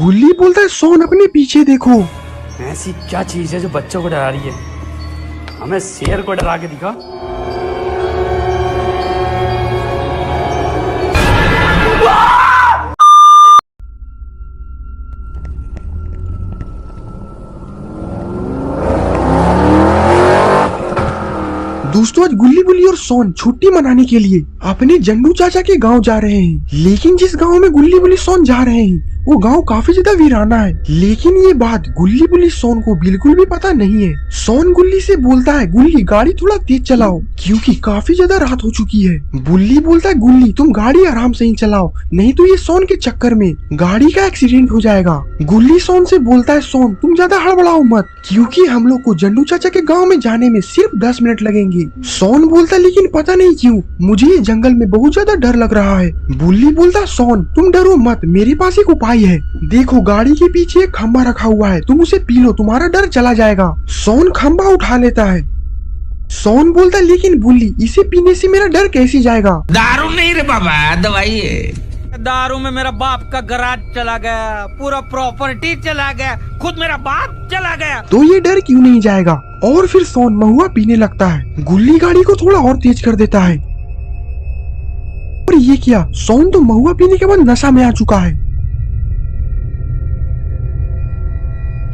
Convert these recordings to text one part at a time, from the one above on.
गुल्ली बोलता है सोन अपने पीछे देखो। ऐसी क्या चीज है जो बच्चों को डरा रही है? हमें शेर को डरा के दिखा। दोस्तों आज गुल्ली बुल्ली और सोन छुट्टी मनाने के लिए अपने जंडू चाचा के गांव जा रहे हैं। लेकिन जिस गांव में गुल्ली बुल्ली सोन जा रहे हैं वो गांव काफी ज्यादा वीराना है। लेकिन ये बात गुल्ली बुल्ली सोन को बिल्कुल भी पता नहीं है। सोन गुल्ली से बोलता है गुल्ली गाड़ी थोड़ा तेज चलाओ क्योंकि काफी ज्यादा रात हो चुकी है। बुल्ली बोलता है गुल्ली तुम गाड़ी आराम से ही चलाओ नहीं तो ये सोन के चक्कर में गाड़ी का एक्सीडेंट हो जाएगा। गुल्ली सोन से बोलता है सोन तुम ज्यादा हड़बड़ाओ मत क्योंकि हम लोग को जंडू चाचा के गाँव में जाने में सिर्फ 10 मिनट लगेंगे। सोन बोलता है लेकिन पता नहीं क्यों मुझे ये जंगल में बहुत ज्यादा डर लग रहा है। बुल्ली बोलता है सोन तुम डरो मत मेरे पास एक उपाय है। देखो गाड़ी के पीछे एक खंबा रखा हुआ है तुम उसे पी लो तुम्हारा डर चला जाएगा। सोन खंबा उठा लेता है। सोन बोलता है लेकिन बुल्ली इसे पीने से मेरा डर कैसे जाएगा? दारू नहीं रे बाबा दवाई है। दारू में मेरा बाप का गराज चला गया, पूरा प्रॉपर्टी चला गया, खुद मेरा बाप चला गया। तो ये डर क्यों नहीं जाएगा? और फिर सोन महुआ पीने लगता है। गुल्ली गाड़ी को थोड़ा और तेज कर देता है। और ये क्या सोन तो महुआ पीने के बाद नशा में आ चुका है।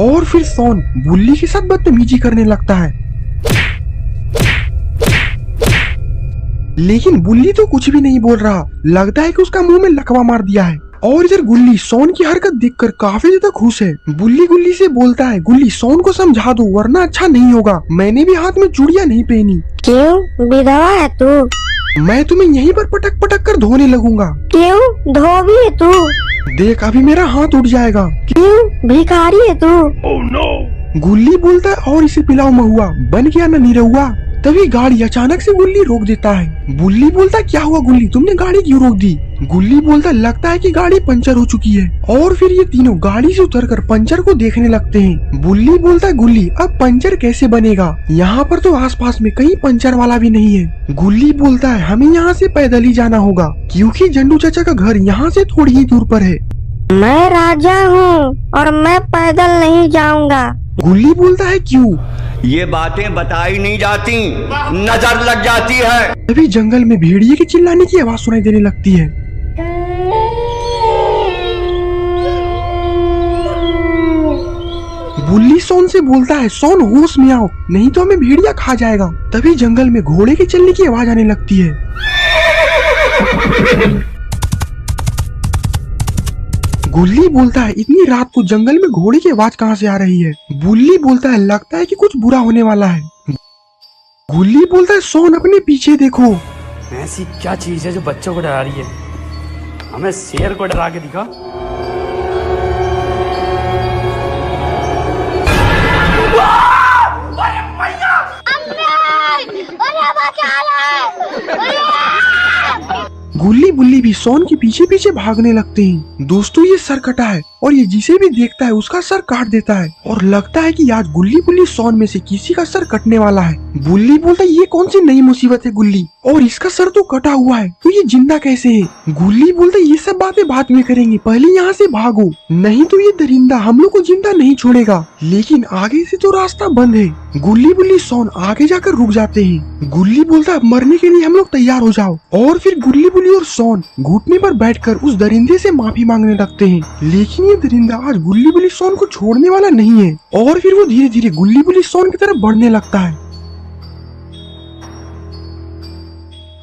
और फिर सोन बुल्ली के साथ बदतमीजी करने लगता है। लेकिन बुल्ली तो कुछ भी नहीं बोल रहा, लगता है कि उसका मुंह में लकवा मार दिया है। और इधर गुल्ली सोन की हरकत देखकर काफी ज्यादा खुश है। बुल्ली गुल्ली से बोलता है गुल्ली सोन को समझा दो वरना अच्छा नहीं होगा। मैंने भी हाथ में चूड़ियां नहीं पहनी। क्यों विधवा है तू? मैं तुम्हें यहीं पर पटक पटक कर धोने लगूंगा। क्यों धोबी है तू? देख अभी मेरा हाथ उठ जाएगा। क्यों भिखारी है तू? गुल्ली बोलता है और इसे पिलाओ महुआ बन गया ना निरहुआ। तभी गाड़ी अचानक से गुल्ली रोक देता है। बुल्ली बोलता है क्या हुआ गुल्ली तुमने गाड़ी क्यों रोक दी? गुल्ली बोलता है लगता है कि गाड़ी पंचर हो चुकी है। और फिर ये तीनों गाड़ी से उतरकर पंचर को देखने लगते हैं। बुल्ली बोलता है गुल्ली अब पंचर कैसे बनेगा? यहाँ पर तो आसपास में कहीं पंचर वाला भी नहीं है। गुल्ली बोलता है हमें यहाँ से पैदल ही जाना होगा क्योंकि जंडू चाचा का घर यहाँ से थोड़ी ही दूर पर है। मैं राजा हूँ और मैं पैदल नहीं जाऊंगा। गुल्ली बोलता है क्यों? ये बातें बताई नहीं जाती, नजर लग जाती है। तभी जंगल में भेड़िए के चिल्लाने की आवाज सुनाई देने लगती है। बुल्ली सोन से बोलता है सोन होश में आओ नहीं तो हमें भेड़िया खा जाएगा। तभी जंगल में घोड़े के चलने की आवाज आने लगती है। गुल्ली बोलता है इतनी रात को जंगल में घोड़े की आवाज कहाँ से आ रही है? बुल्ली बोलता है लगता है कि कुछ बुरा होने वाला है। गुल्ली बोलता है सोन अपने पीछे देखो। ऐसी क्या चीज है जो बच्चों को डरा रही है? हमें शेर को डरा के दिखा। गुल्ली बुल्ली भी सोन के पीछे पीछे भागने लगते हैं। दोस्तों ये सरकटा है और ये जिसे भी देखता है उसका सर काट देता है और लगता है कि आज गुल्ली बुल्ली सोन में से किसी का सर कटने वाला है। बुल्ली बोलता है ये कौन सी नई मुसीबत है गुल्ली, और इसका सर तो कटा हुआ है तो ये जिंदा कैसे है? गुल्ली बोलता है ये सब बातें बाद में करेंगे, पहले यहाँ से भागो नहीं तो ये दरिंदा हम लोग को जिंदा नहीं छोड़ेगा। लेकिन आगे से तो रास्ता बंद है। गुल्ली बुल्ली सोन आगे जाकर रुक जाते हैं। गुल्ली बोलता है मरने के लिए हम लोग तैयार हो जाओ। और फिर गुल्ली बुल्ली और सोन घुटने पर बैठकर उस दरिंदे से माफी मांगने लगते हैं। लेकिन ये दरिंदा आज गुल्ली बुल्ली सोन को छोड़ने वाला नहीं है। और फिर वो धीरे धीरे गुल्ली बुल्ली सोन की तरफ बढ़ने लगता है।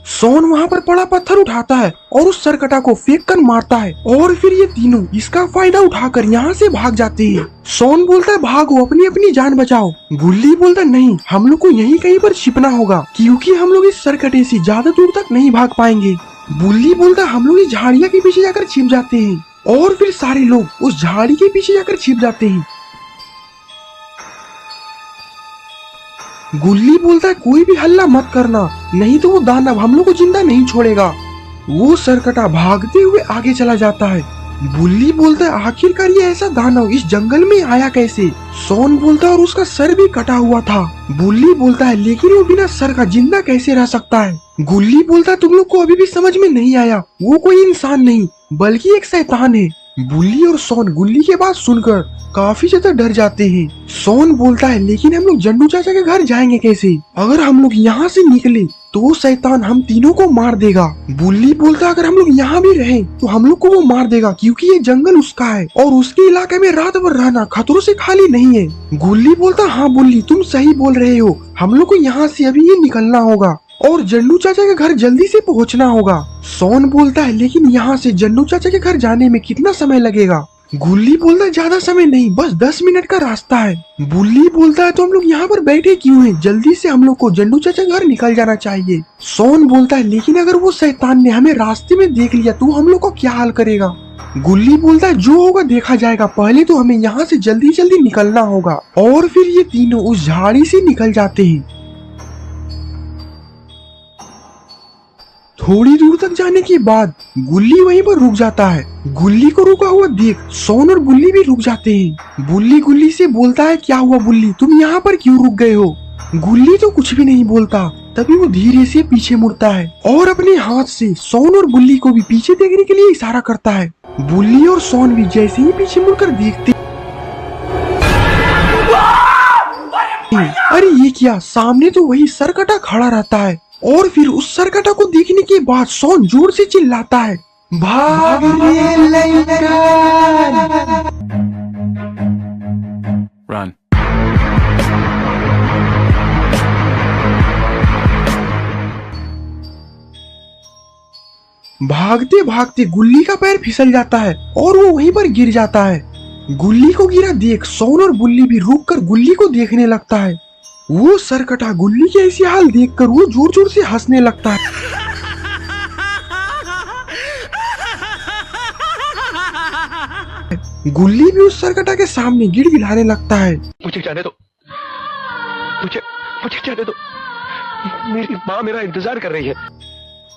सोन वहाँ पर पड़ा पत्थर उठाता है और उस सरकटा को फेंक कर मारता है। और फिर ये तीनों इसका फायदा उठाकर यहाँ से भाग जाते हैं। सोन बोलता है भागो अपनी अपनी जान बचाओ। गुल्ली बोलता है नहीं हम लोग को यहीं कहीं पर छिपना होगा क्योंकि हम लोग इस सरकटे से ज्यादा दूर तक नहीं भाग पाएंगे। बुल्ली बोलता है हम लोग इस झाड़ियाँ के पीछे जाकर छिप जाते हैं। और फिर सारे लोग उस झाड़ी के पीछे जाकर छिप जाते हैं। गुल्ली बोलता है कोई भी हल्ला मत करना नहीं तो वो दानव हम लोग को जिंदा नहीं छोड़ेगा। वो सरकटा भागते हुए आगे चला जाता है। बुल्ली बोलता है आखिरकार ये ऐसा दानव इस जंगल में आया कैसे? सोन बोलता है और उसका सर भी कटा हुआ था। बुल्ली बोलता है लेकिन वो बिना सर का जिंदा कैसे रह सकता है? गुल्ली बोलता है तुम लोग को अभी भी समझ में नहीं आया, वो कोई इंसान नहीं बल्कि एक शैतान है। बुल्ली और सोन गुल्ली के बात सुनकर काफी ज्यादा डर जाते हैं। सोन बोलता है लेकिन हम लोग जंडू चाचा के घर जाएंगे कैसे? अगर हम लोग यहाँ से निकले तो वो शैतान हम तीनों को मार देगा। बुल्ली बोलता है अगर हम लोग यहाँ भी रहे तो हम लोग को वो मार देगा क्योंकि ये जंगल उसका है और उसके इलाके में रात भर रहना खतरों से खाली नहीं है। गुल्ली बोलता हाँ बुल्ली तुम सही बोल रहे हो, हम लोग को यहाँ से अभी ये निकलना होगा और जंडू चाचा के घर जल्दी से पहुँचना होगा। सोन बोलता है लेकिन यहाँ से जंडू चाचा के घर जाने में कितना समय लगेगा? गुल्ली बोलता है ज्यादा समय नहीं, बस 10 मिनट का रास्ता है। बुल्ली बोलता है तो हम लोग यहाँ पर बैठे क्यों हैं? जल्दी से हम लोग को जंडू चाचा घर निकल जाना चाहिए। सोन बोलता है लेकिन अगर वो शैतान ने हमें रास्ते में देख लिया तो हम लोग को क्या हाल करेगा? गुल्ली बोलता है जो होगा देखा जाएगा, पहले तो हमें यहाँ से जल्दी जल्दी निकलना होगा। और फिर ये तीनों उस झाड़ी से निकल जाते हैं। थोड़ी दूर तक जाने के बाद गुल्ली वहीं पर रुक जाता है। गुल्ली को रुका हुआ देख सोन और बुल्ली भी रुक जाते हैं। बुल्ली गुल्ली से बोलता है क्या हुआ बुल्ली, तुम यहाँ पर क्यों रुक गए हो? गुल्ली तो कुछ भी नहीं बोलता। तभी वो धीरे से पीछे मुड़ता है और अपने हाथ से सोन और बुल्ली को भी पीछे देखने के लिए इशारा करता है। बुल्ली और सोन भी जैसे ही पीछे मुड़कर देखते अरे ये क्या, सामने तो वही सरकटा खड़ा रहता है। और फिर उस सरकटा को देखने के बाद सोन जोर से चिल्लाता है भाग रे लइका। Run. भागते भागते गुल्ली का पैर फिसल जाता है और वो वहीं पर गिर जाता है। गुल्ली को गिरा देख सोन और बुल्ली भी रुककर गुल्ली को देखने लगता है। वो सरकटा गुल्ली के ऐसी हाल देखकर वो जोर जोर से हंसने लगता है। गुल्ली भी उस सरकटा के सामने गिड़गिड़ाने लगता है। मुझे जाने दो, मुझे मुझे जाने दो, मेरी माँ मेरा इंतजार कर रही है।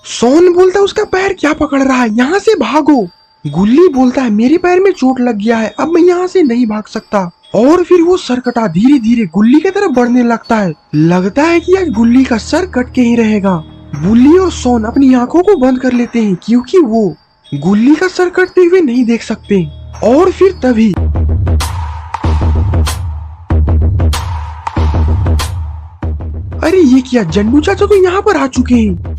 सोन बोलता है उसका पैर क्या पकड़ रहा है, यहाँ से भागो। गुल्ली बोलता है मेरे पैर में चोट लग गया है, अब मैं यहाँ से नहीं भाग सकता। और फिर वो सरकटा धीरे धीरे गुल्ली की तरफ बढ़ने लगता है। लगता है कि आज गुल्ली का सर कट के ही रहेगा। बुल्ली और सोन अपनी आंखों को बंद कर लेते हैं क्योंकि वो गुल्ली का सर कटते हुए नहीं देख सकते। और फिर तभी अरे ये क्या, जंडू चाचा तो यहाँ पर आ चुके हैं।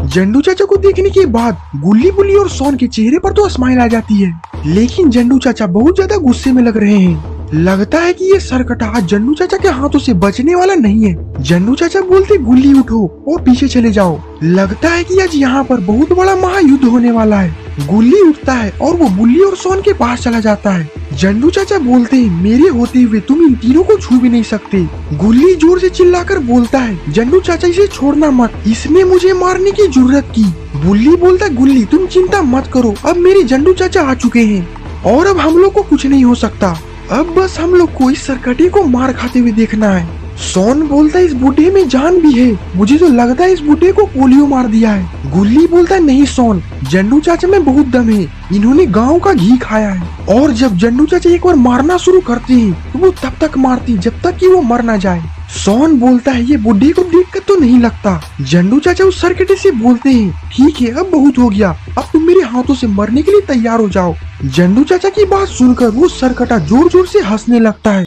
जंडू चाचा को देखने के बाद गुल्ली बुल्ली और सोन के चेहरे पर तो स्माइल आ जाती है, लेकिन जंडू चाचा बहुत ज्यादा गुस्से में लग रहे हैं। लगता है कि ये सरकटा आज जंडू चाचा के हाथों से बचने वाला नहीं है। जंडू चाचा बोलते गुल्ली उठो और पीछे चले जाओ, लगता है कि आज यहाँ पर बहुत बड़ा महायुद्ध होने वाला है। गुल्ली उठता है और वो बुल्ली और सोन के पास चला जाता है। जंडू चाचा बोलते हैं मेरे होते हुए तुम इन तीनों को छू भी नहीं सकते। गुल्ली जोर से चिल्लाकर बोलता है जंडू चाचा इसे छोड़ना मत, इसने मुझे मारने की जुर्रत की। बुल्ली बोलता है गुल्ली तुम चिंता मत करो, अब मेरे जंडू चाचा आ चुके हैं और अब हम लोग को कुछ नहीं हो सकता। अब बस हम लोग को इस सरकटे को मार खाते हुए देखना है। सोन बोलता है इस बूढ़े में जान भी है, मुझे तो लगता है इस बूढ़े को पोलियो मार दिया है। गुल्ली बोलता है नहीं सोन, जंडू चाचा में बहुत दम है, इन्होंने गांव का घी खाया है और जब जंडू चाचा एक बार मारना शुरू करते हैं तो वो तब तक मारती जब तक कि वो मर ना जाए। सोन बोलता है ये बूढ़े को देखकर तो नहीं लगता। जंडू चाचा उस सरकटे से बोलते हैं ठीक है अब बहुत हो गया, अब तुम मेरे हाथों से मरने के लिए तैयार हो जाओ। जंडू चाचा की बात सुनकर वो सरकटा जोर जोर से हंसने लगता है।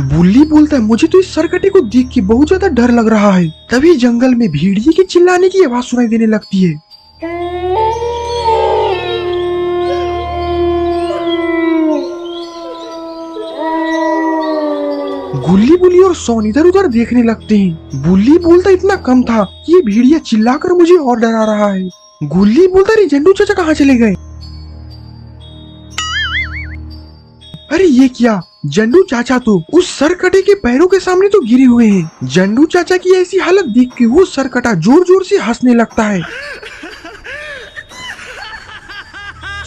बुल्ली बोलता है मुझे तो इस सरकटे को देख के बहुत ज्यादा डर लग रहा है। तभी जंगल में भेड़िए के चिल्लाने की आवाज सुनाई देने लगती है। गुल्ली बुल्ली और सोन इधर उधर देखने लगते हैं। बुल्ली बोलता इतना कम था कि ये भेड़िया चिल्लाकर मुझे और डरा रहा है। गुल्ली बोलता अरे जंडू चाचा कहाँ चले गए? अरे ये क्या, जंडू चाचा तो उस सरकटे के पैरों के सामने तो गिरे हुए हैं। जंडू चाचा की ऐसी हालत देख के वो सरकटा जोर जोर से हंसने लगता है।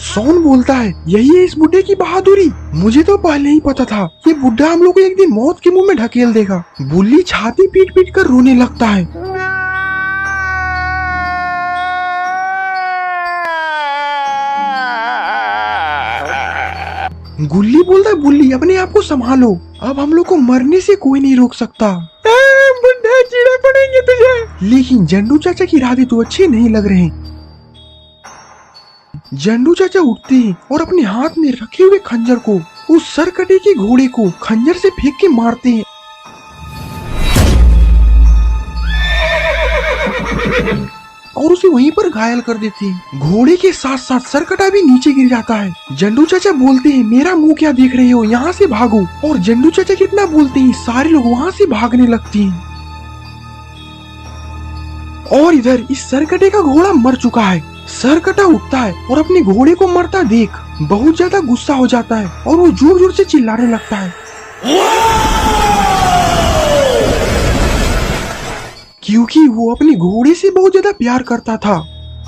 सोन बोलता है यही है इस बुड्ढे की बहादुरी, मुझे तो पहले ही पता था ये बुड्ढा हम लोग को एक दिन मौत के मुंह में ढकेल देगा। बुल्ली छाती पीट पीट कर रोने लगता है। गुल्ली बोलता है बुल्ली अपने आप को संभालो, अब हम लोग को मरने से कोई नहीं रोक सकता। बुढ़ा कीड़े पड़ेंगे तुझे। लेकिन जंडू चाचा की इरादे तो अच्छे नहीं लग रहे। जंडू चाचा उठते हैं और अपने हाथ में रखे हुए खंजर को उस सरकटे के घोड़े को खंजर से फेंक के मारते हैं और उसे वहीं पर घायल कर देते हैं। घोड़े के साथ साथ सरकटा भी नीचे गिर जाता है। जंडू चाचा बोलते हैं मेरा मुंह क्या देख रहे हो, यहाँ से भागो। और जंडू चाचा कितना बोलते हैं सारे लोग वहाँ से भागने लगते हैं। और इधर इस सरकटे का घोड़ा मर चुका है। सरकटा उठता है और अपने घोड़े को मरता देख बहुत ज्यादा गुस्सा हो जाता है और वो जोर जोर से चिल्लाने लगता है क्योंकि वो अपने घोड़े से बहुत ज्यादा प्यार करता था।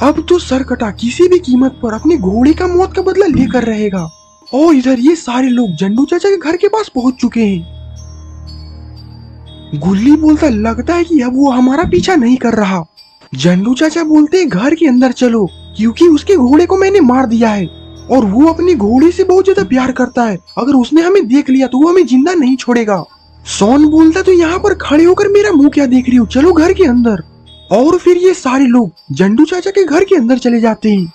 अब तो सरकटा किसी भी कीमत पर अपने घोड़े का मौत का बदला लेकर रहेगा। और इधर ये सारे लोग जंडू चाचा के घर के पास पहुंच चुके हैं। गुल्ली बोलता लगता है कि अब वो हमारा पीछा नहीं कर रहा। जंडू चाचा बोलते हैं घर के अंदर चलो क्योंकि उसके घोड़े को मैंने मार दिया है और वो अपने घोड़े से बहुत ज्यादा प्यार करता है। अगर उसने हमें देख लिया तो वो हमें जिंदा नहीं छोड़ेगा। सोन बोलता तो यहाँ पर खड़े होकर मेरा मुंह क्या देख रही हो, चलो घर के अंदर। और फिर ये सारे लोग जंडू चाचा के घर के अंदर चले जाते हैं।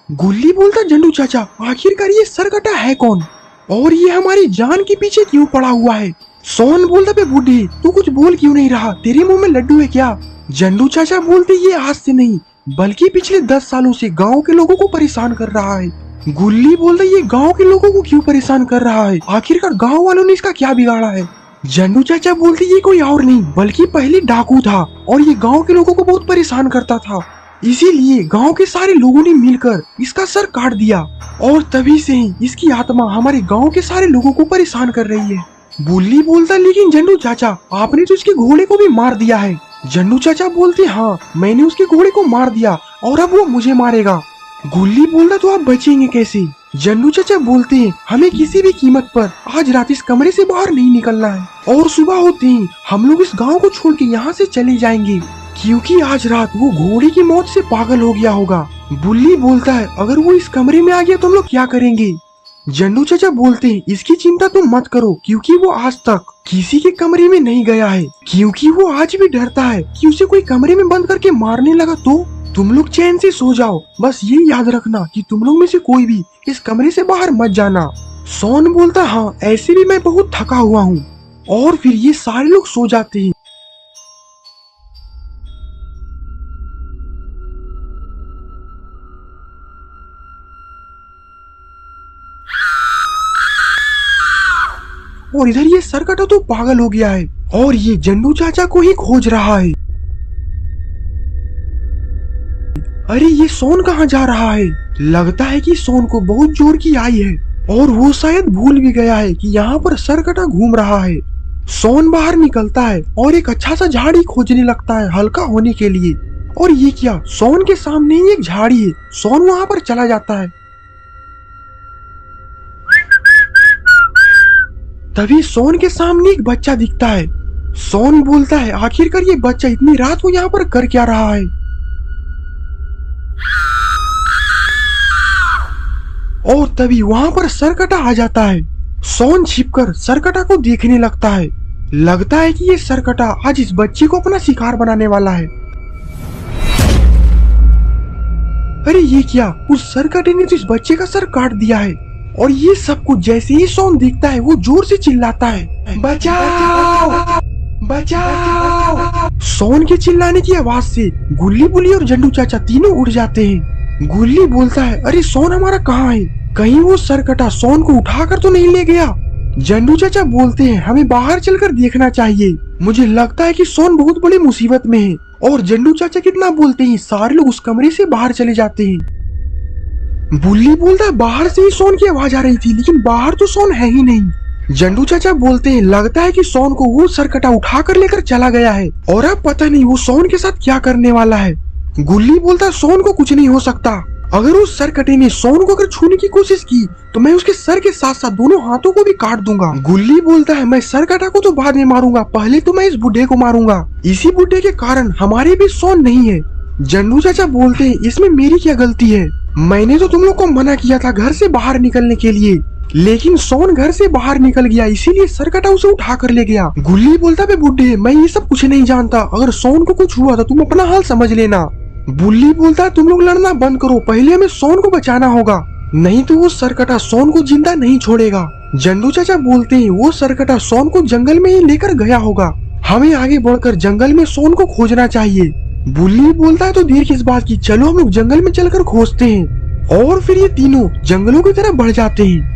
गुल्ली बोलता जंडू चाचा आखिरकार ये सरकटा है कौन और ये हमारी जान के पीछे क्यों पड़ा हुआ है। सोन बोलता बे बूढ़ी तू कुछ बोल क्यों नहीं रहा, तेरे मुंह में लड्डू है क्या। जंडू चाचा बोलते ये आज से नहीं बल्कि पिछले 10 सालों से गांव के लोगों को परेशान कर रहा है। गुल्ली बोलता ये गांव के लोगों को क्यों परेशान कर रहा है, आखिरकार गांव वालों ने इसका क्या बिगाड़ा है। जंडू चाचा बोलते ये कोई और नहीं बल्कि पहले डाकू था और ये गांव के लोगों को बहुत परेशान करता था, इसीलिए गांव के सारे लोगों ने मिलकर इसका सर काट दिया और तभी से ही इसकी आत्मा हमारे गांव के सारे लोगों को परेशान कर रही है। बुल्ली बोलता लेकिन जंडू चाचा आपने तो इसके घोड़े को भी मार दिया है। जंडू चाचा बोलते हाँ मैंने उसके घोड़े को मार दिया और अब वो मुझे मारेगा। गुल्ली बोलता तो आप बचेंगे कैसे। जंडू चाचा बोलते हैं हमें किसी भी कीमत पर आज रात इस कमरे से बाहर नहीं निकलना है और सुबह होते ही हम लोग इस गांव को छोड़ के यहाँ से चले जाएंगे क्योंकि आज रात वो घोड़े की मौत से पागल हो गया होगा। बुल्ली बोलता है अगर वो इस कमरे में आ गया तो हम लोग क्या करेंगे। जंडू चाचा बोलते हैं इसकी चिंता तुम मत करो क्योंकि वो आज तक किसी के कमरे में नहीं गया है क्योंकि वो आज भी डरता है कि उसे कोई कमरे में बंद करके मारने लगा तो। तुम लोग चैन से सो जाओ, बस ये याद रखना कि तुम लोग में से कोई भी इस कमरे से बाहर मत जाना। सोन बोलता हाँ ऐसे भी मैं बहुत थका हुआ हूँ और फिर ये सारे लोग सो जाते हैं। और इधर ये सरकटा तो पागल हो गया है और ये जंडू चाचा को ही खोज रहा है। अरे ये सोन कहाँ जा रहा है, लगता है कि सोन को बहुत जोर की आई है और वो शायद भूल भी गया है कि यहाँ पर सरकटा घूम रहा है। सोन बाहर निकलता है और एक अच्छा सा झाड़ी खोजने लगता है हल्का होने के लिए। और ये क्या, सोन के सामने ही एक झाड़ी है। सोन वहाँ पर चला जाता है। तभी सोन के सामने एक बच्चा दिखता है। सोन बोलता है आखिरकार ये बच्चा इतनी रात को यहाँ पर कर क्या रहा है। और तभी वहाँ पर सरकटा आ जाता है। सोन छिपकर सरकटा को देखने लगता है। लगता है कि ये सरकटा आज इस बच्चे को अपना शिकार बनाने वाला है। अरे ये क्या, उस सरकटे ने तो इस बच्चे का सर काट दिया है। और ये सब कुछ जैसे ही सोन दिखता है वो जोर से चिल्लाता है बचाओ बचाओ। सोन के चिल्लाने की आवाज से गुल्ली बुल्ली और जंडू चाचा तीनों उड़ जाते हैं। गुल्ली बोलता है अरे सोन हमारा कहाँ है, कहीं वो सरकटा सोन को उठाकर तो नहीं ले गया। जंडू चाचा बोलते हैं हमें बाहर चलकर देखना चाहिए, मुझे लगता है कि सोन बहुत बड़ी मुसीबत में है। और जंडू चाचा कितना बोलते हैं सारे लोग उस कमरे से बाहर चले जाते हैं। बुल्ली बोलता है बाहर से ही सोन की आवाज आ रही थी लेकिन बाहर तो सोन है ही नहीं। जंडू चाचा बोलते हैं लगता है कि सोन को वो सरकटा उठाकर लेकर चला गया है और अब पता नहीं वो सोन के साथ क्या करने वाला है। गुल्ली बोलता है सोन को कुछ नहीं हो सकता, अगर उस सरकटे ने सोन को अगर छूने की कोशिश की तो मैं उसके सर के साथ साथ दोनों हाथों को भी काट दूंगा। गुल्ली बोलता है मैं सरकटा को तो बाद में मारूंगा, पहले तो मैं इस बुढ़े को मारूंगा, इसी बुढ़े के कारण हमारे भी सोन नहीं है। जंडू चाचा बोलते हैं इसमें मेरी क्या गलती है, मैंने तो तुम लोग को मना किया था घर से बाहर निकलने के लिए लेकिन सोन घर से बाहर निकल गया, इसीलिए सरकटा उसे उठा कर ले गया। गुल्ली बोलता बे बुड्ढे, मैं ये सब कुछ नहीं जानता, अगर सोन को कुछ हुआ तो तुम अपना हाल समझ लेना। बुल्ली बोलता तुम लोग लड़ना बंद करो, पहले हमें सोन को बचाना होगा, नहीं तो वो सरकटा सोन को जिंदा नहीं छोड़ेगा। जंडू चाचा बोलते हैं वो सरकटा सोन को जंगल में ही लेकर गया होगा, हमें आगे बढ़कर जंगल में सोन को खोजना चाहिए। बुल्ली बोलता है तो देर किस बात की, चलो हम लोग जंगल में चलकर खोजते हैं। और फिर ये तीनों जंगलों की तरफ बढ़ जाते हैं।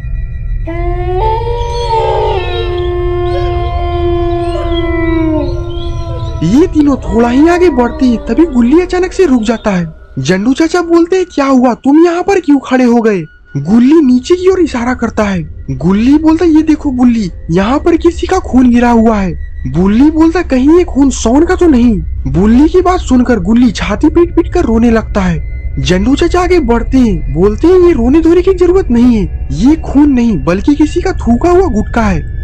ये तीनों थोड़ा ही आगे बढ़ते हैं, तभी गुल्ली अचानक से रुक जाता है। जंडू चाचा बोलते हैं क्या हुआ, तुम यहाँ पर क्यों खड़े हो गए? गुल्ली नीचे की ओर इशारा करता है। गुल्ली बोलता ये देखो बुल्ली, यहाँ पर किसी का खून गिरा हुआ है। बुल्ली बोलता कहीं ये खून सोन का तो नहीं। बुल्ली की बात सुनकर गुल्ली छाती पीट पीट कर रोने लगता है। जंडू चाचा आगे बढ़ते हैं, बोलते हैं ये रोने धोने की जरूरत नहीं है, ये खून नहीं बल्कि किसी का थूका हुआ गुटखा है।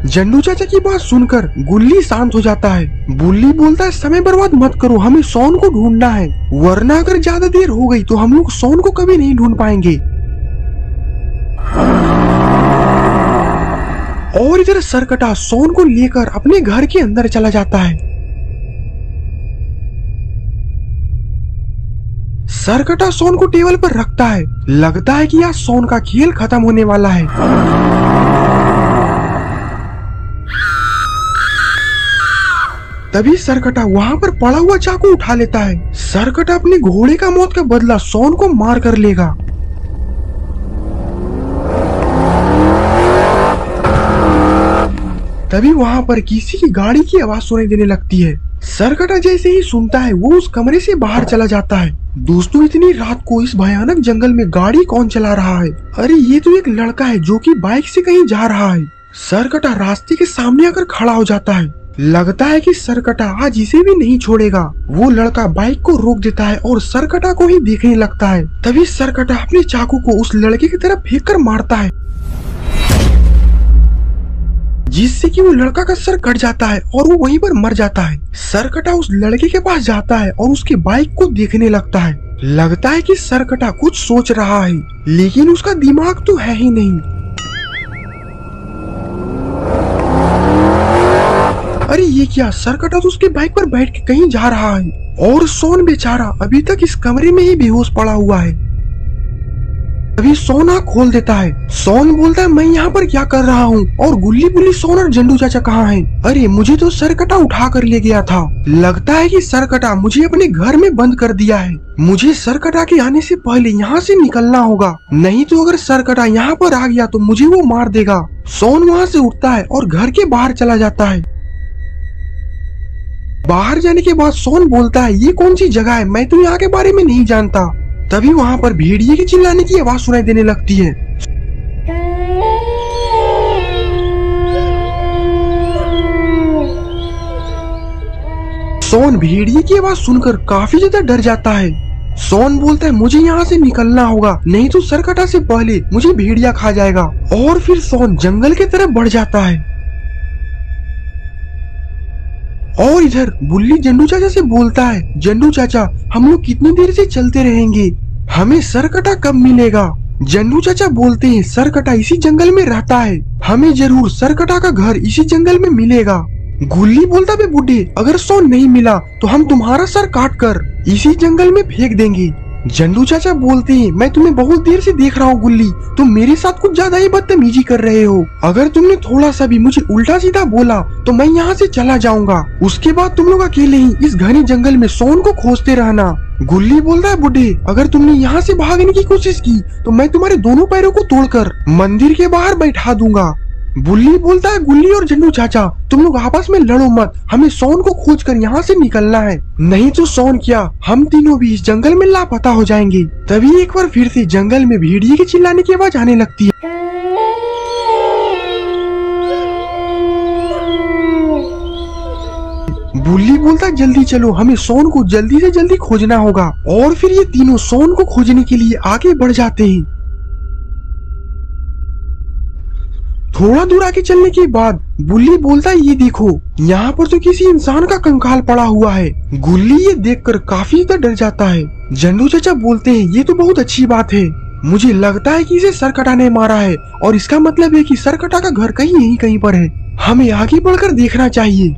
जंडू चाचा की बात सुनकर गुल्ली शांत हो जाता है। बुल्ली बोलता है समय बर्बाद मत करो, हमें सोन को ढूंढना है, वरना अगर ज्यादा देर हो गई तो हम लोग सोन को कभी नहीं ढूंढ पाएंगे। और इधर सरकटा सोन को लेकर अपने घर के अंदर चला जाता है। सरकटा सोन को टेबल पर रखता है, लगता है कि आज सोन का खेल खत्म होने वाला है। तभी सरकटा वहाँ पर पड़ा हुआ चाकू उठा लेता है। सरकटा अपने घोड़े का मौत का बदला सोन को मार कर लेगा। तभी वहाँ पर किसी की गाड़ी की आवाज सुनाई देने लगती है। सरकटा जैसे ही सुनता है वो उस कमरे से बाहर चला जाता है। दोस्तों इतनी रात को इस भयानक जंगल में गाड़ी कौन चला रहा है? अरे ये तो एक लड़का है जो कि बाइक से कहीं जा रहा है। सरकटा रास्ते के सामने आकर खड़ा हो जाता है, लगता है कि सरकटा आज इसे भी नहीं छोड़ेगा। वो लड़का बाइक को रोक देता है और सरकटा को ही देखने लगता है। तभी सरकटा अपने चाकू को उस लड़के की तरफ फेंक कर मारता है, जिससे कि वो लड़का का सर कट जाता है और वो वहीं पर मर जाता है। सरकटा उस लड़के के पास जाता है और उसके बाइक को देखने लगता है, लगता है कि सरकटा कुछ सोच रहा है, लेकिन उसका दिमाग तो है ही नहीं। अरे ये क्या, सरकटा तो उसके बाइक पर बैठ के कहीं जा रहा है और सोन बेचारा अभी तक इस कमरे में ही बेहोश पड़ा हुआ है। अभी सोन आँख खोल देता है। सोन बोलता है मैं यहाँ पर क्या कर रहा हूँ, और गुल्ली बुल्ली सोन और जंडू चाचा कहाँ हैं? अरे मुझे तो सरकटा उठा कर ले गया था, लगता है कि सरकटा मुझे अपने घर में बंद कर दिया है। मुझे सरकटा के आने से पहले यहाँ से निकलना होगा, नहीं तो अगर सरकटा यहाँ पर आ गया तो मुझे वो मार देगा। सोन वहाँ से उठता है और घर के बाहर चला जाता है। बाहर जाने के बाद सोन बोलता है ये कौन सी जगह है, मैं तो यहाँ के बारे में नहीं जानता। तभी वहाँ पर भेड़िए के चिल्लाने की आवाज सुनाई देने लगती है। सोन भेड़िए की आवाज सुनकर काफी ज्यादा डर जाता है। सोन बोलता है मुझे यहाँ से निकलना होगा, नहीं तो सरकटा से पहले मुझे भेड़िया खा जाएगा। और फिर सोन जंगल की तरफ बढ़ जाता है। और इधर बुल्ली जंडू चाचा से बोलता है जंडू चाचा हम लोग कितनी देर से चलते रहेंगे, हमें सरकटा कब मिलेगा? जंडू चाचा बोलते हैं सरकटा इसी जंगल में रहता है, हमें जरूर सरकटा का घर इसी जंगल में मिलेगा। गुल्ली बोलता बे बुड्ढे अगर सोन नहीं मिला तो हम तुम्हारा सर काट कर इसी जंगल में फेंक देंगे। जंडू चाचा बोलते हैं मैं तुम्हें बहुत देर से देख रहा हूँ गुल्ली, तुम मेरे साथ कुछ ज्यादा ही बदतमीजी कर रहे हो। अगर तुमने थोड़ा सा भी मुझे उल्टा सीधा बोला तो मैं यहाँ से चला जाऊंगा, उसके बाद तुम लोग अकेले ही इस घने जंगल में सोन को खोजते रहना। गुल्ली बोलता है बुड्ढे अगर तुमने यहाँ से भागने की कोशिश की तो मैं तुम्हारे दोनों पैरों को तोड़कर मंदिर के बाहर बैठा दूंगा। बुल्ली बोलता है गुल्ली और जंडू चाचा तुम लोग आपस में लड़ो मत, हमें सोन को खोजकर यहाँ से निकलना है, नहीं तो सोन क्या हम तीनों भी इस जंगल में लापता हो जाएंगे। तभी एक बार फिर से जंगल में भेड़िए के चिल्लाने की आवाज आने लगती है। बुल्ली बोलता है जल्दी चलो, हमें सोन को जल्दी से जल्दी खोजना होगा। और फिर ये तीनों सोन को खोजने के लिए आगे बढ़ जाते हैं। थोड़ा दूर आगे चलने के बाद बुल्ली बोलता है ये देखो यहाँ पर तो किसी इंसान का कंकाल पड़ा हुआ है। गुल्ली ये देखकर काफी ज्यादा डर जाता है। जंडू चाचा बोलते हैं ये तो बहुत अच्छी बात है, मुझे लगता है कि इसे सरकटा ने मारा है और इसका मतलब है कि सरकटा का घर कहीं यहीं कहीं पर है। हमें आगे बढ़कर देखना चाहिए।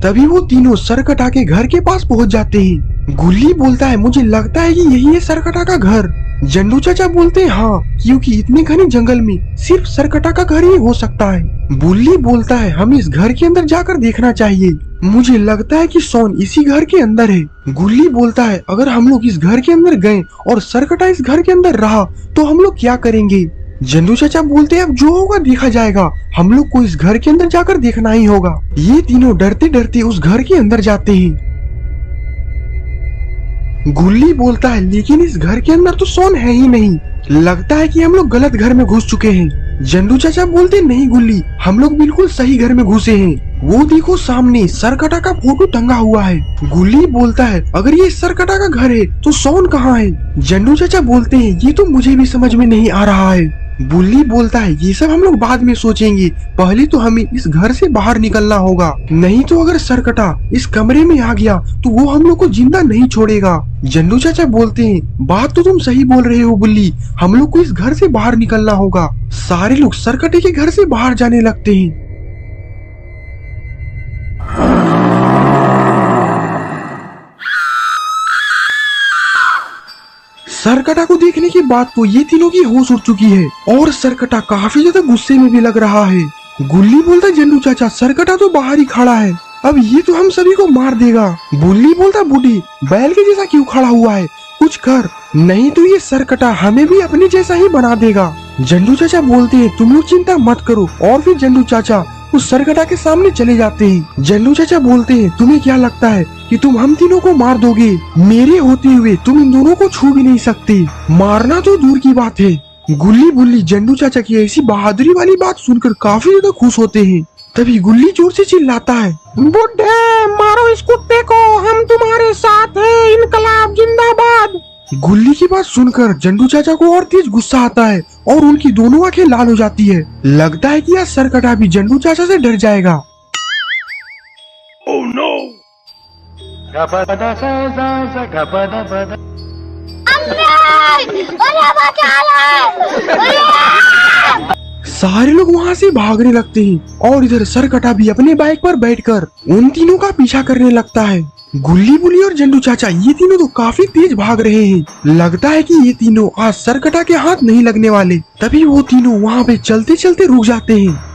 तभी वो तीनों सरकटा के घर के पास पहुंच जाते हैं। गुल्ली बोलता है मुझे लगता है कि यही है सरकटा का घर। जंडू चाचा बोलते हैं हाँ, क्योंकि इतने घने जंगल में सिर्फ सरकटा का घर ही हो सकता है। बुल्ली बोलता है हमें इस घर के अंदर जाकर देखना चाहिए। मुझे लगता है कि सोन इसी घर के अंदर है। गुल्ली बोलता है अगर हम लोग इस घर के अंदर गए और सरकटा इस घर के अंदर रहा तो हम लोग क्या करेंगे। जंडू चाचा बोलते हैं अब जो होगा देखा जाएगा, हम लोग को इस घर के अंदर जाकर देखना ही होगा। ये तीनों डरते डरते उस घर के अंदर जाते हैं। गुल्ली बोलता है लेकिन इस घर के अंदर तो सोन है ही नहीं, लगता है कि हम लोग गलत घर में घुस चुके हैं। जंडू चाचा बोलते नहीं गुल्ली, हम लोग बिल्कुल सही घर में घुसे हैं। वो देखो सामने सरकटा का फोटो टंगा हुआ है। गुल्ली बोलता है अगर ये सरकटा का घर है तो सोन कहाँ है। जंडू चाचा बोलते हैं ये तो मुझे भी समझ में नहीं आ रहा है। बुल्ली बोलता है ये सब हम लोग बाद में सोचेंगे, पहले तो हमें इस घर से बाहर निकलना होगा, नहीं तो अगर सरकटा इस कमरे में आ गया तो वो हम लोग को जिंदा नहीं छोड़ेगा। जंडू चाचा बोलते हैं बात तो तुम सही बोल रहे हो बुल्ली, हम लोग को इस घर से बाहर निकलना होगा। सारे लोग सरकटे के घर से बाहर जाने लगते हैं। सरकटा को देखने के बाद तो ये तीनों की होश उड़ चुकी है और सरकटा काफी ज्यादा गुस्से में भी लग रहा है। गुल्ली बोलता जंडू चाचा सरकटा तो बाहर ही खड़ा है, अब ये तो हम सभी को मार देगा। बुल्ली बोलता बूढ़ी बैल के जैसा क्यों खड़ा हुआ है, कुछ कर, नहीं तो ये सरकटा हमें भी अपने जैसा ही बना देगा। जंडू चाचा बोलते हैं तुम लोग चिंता मत करो और फिर जंडू चाचा उस सरकटा के सामने चले जाते हैं। जंडू चाचा बोलते हैं तुम्हें क्या लगता है कि तुम हम तीनों को मार दोगे, मेरे होते हुए तुम इन दोनों को छू भी नहीं सकते, मारना तो दूर की बात है। गुल्ली बुल्ली जंडू चाचा की ऐसी बहादुरी वाली बात सुनकर काफी ज्यादा खुश होते हैं। तभी गुल्ली जोर से चिल्लाता है बुड्ढे मारो इस कुत्ते को, हम तुम्हारे साथ हैं, इनकलाब जिंदाबाद। गुल्ली की बात सुनकर जंडू चाचा को और तेज गुस्सा आता है और उनकी दोनों आंखें लाल हो जाती है। लगता है कि आज सरकटा भी जंडू चाचा से डर जाएगा। Oh no! सारे लोग वहाँ से भागने लगते हैं और इधर सरकटा भी अपने बाइक पर बैठकर उन तीनों का पीछा करने लगता है। गुल्ली बुल्ली और जंडू चाचा ये तीनों तो काफी तेज भाग रहे हैं, लगता है कि ये तीनों आज सरकटा के हाथ नहीं लगने वाले। तभी वो तीनों वहाँ पे चलते चलते रुक जाते हैं।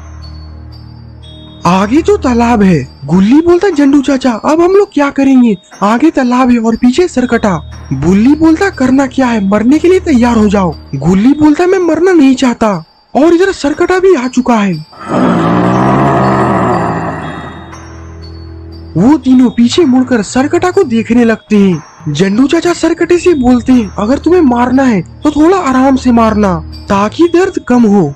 आगे तो तालाब है। गुल्ली बोलता जंडू चाचा अब हम लोग क्या करेंगे, आगे तालाब है और पीछे सरकटा। बुल्ली बोलता करना क्या है, मरने के लिए तैयार हो जाओ। गुल्ली बोलता मैं मरना नहीं चाहता और इधर सरकटा भी आ चुका है। वो तीनों पीछे मुड़कर सरकटा को देखने लगते हैं। जंडू चाचा सरकटे से बोलते हैं अगर तुम्हें मारना है तो थोड़ा आराम से मारना ताकि दर्द कम हो,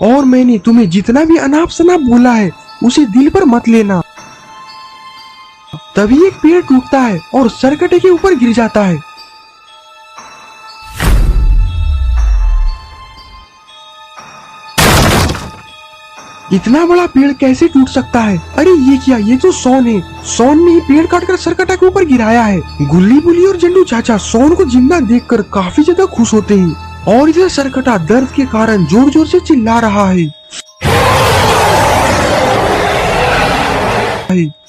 और मैंने तुम्हें जितना भी अनाप शनाप बोला है उसे दिल पर मत लेना। तभी एक पेड़ टूटता है और सरकटे के ऊपर गिर जाता है। इतना बड़ा पेड़ कैसे टूट सकता है, अरे ये क्या, ये तो सोन है, सोन ने ही पेड़ काटकर सरकटा के ऊपर गिराया है। गुल्ली बुल्ली और जंडू चाचा सोन को जिंदा देखकर काफी ज्यादा खुश होते हैं और इधर सरकटा दर्द के कारण जोर जोर से चिल्ला रहा है।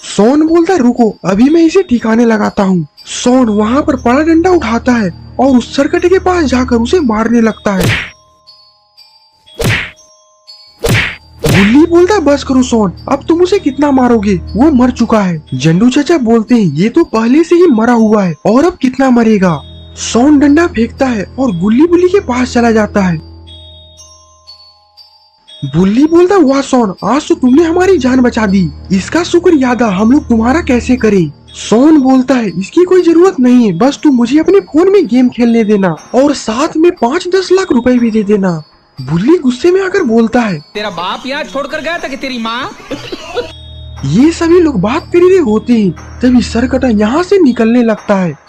सोन बोलता रुको अभी मैं इसे ठिकाने लगाता हूँ। सोन वहाँ पर बड़ा डंडा उठाता है और उस सरकटे के पास जाकर उसे मारने लगता है। गुल्ली बोलता बस करो सोन, अब तुम उसे कितना मारोगे, वो मर चुका है। जंडू चाचा बोलते हैं ये तो पहले से ही मरा हुआ है और अब कितना मरेगा। सोन डंडा फेंकता है और गुल्ली बुल्ली के पास चला जाता है। बुल्ली बोलता वाह सोन, आज तो तुमने हमारी जान बचा दी, इसका शुक्र अदा हम लोग तुम्हारा कैसे करें। सोन बोलता है इसकी कोई जरूरत नहीं है, बस तुम मुझे अपने फोन में गेम खेलने देना और साथ में 5-10 लाख रुपए भी दे देना। बुल्ली गुस्से में आकर बोलता है तेरा बाप यहाँ छोड़कर गया था कि तेरी माँ? ये सभी लोग बात कर रहे होते हैं, तभी सरकटा यहाँ से निकलने लगता है।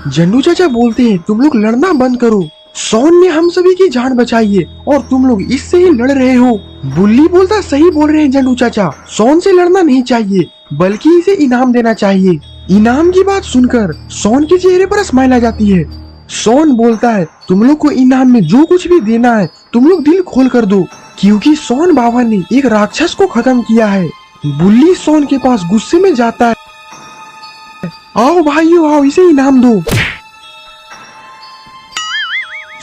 जंडू चाचा बोलते हैं तुम लोग लड़ना बंद करो, सोन ने हम सभी की जान बचाई है और तुम लोग इससे ही लड़ रहे हो। बुल्ली बोलता सही बोल रहे हैं जंडू चाचा, सोन से लड़ना नहीं चाहिए बल्कि इसे इनाम देना चाहिए। इनाम की बात सुनकर सोन के चेहरे पर स्माइल आ जाती है। सोन बोलता है तुम लोग को इनाम में जो कुछ भी देना है तुम लोग दिल खोल कर दो, क्योंकि सोन बाबा ने एक राक्षस को खत्म किया है। बुल्ली सोन के पास गुस्से में जाता है, आओ भाइयों आओ इसे इनाम दो।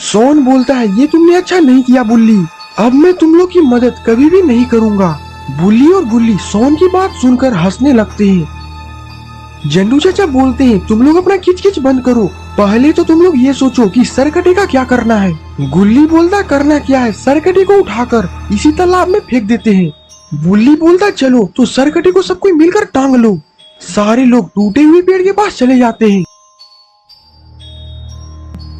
सोन बोलता है ये तुमने अच्छा नहीं किया बुल्ली, अब मैं तुम लोग की मदद कभी भी नहीं करूंगा। बुल्ली और गुल्ली सोन की बात सुनकर हंसने लगते हैं। जंडू चाचा बोलते हैं तुम लोग अपना किचकिच बंद करो, पहले तो तुम लोग ये सोचो कि सरकटे का क्या करना है। गुल्ली बोलता करना क्या है, सरकटे को उठाकर इसी तालाब में फेंक देते हैं। बुल्ली बोलता चलो तो सरकटे को सब कोई मिलकर टांग लो। सारे लोग टूटे हुए पेड़ के पास चले जाते हैं।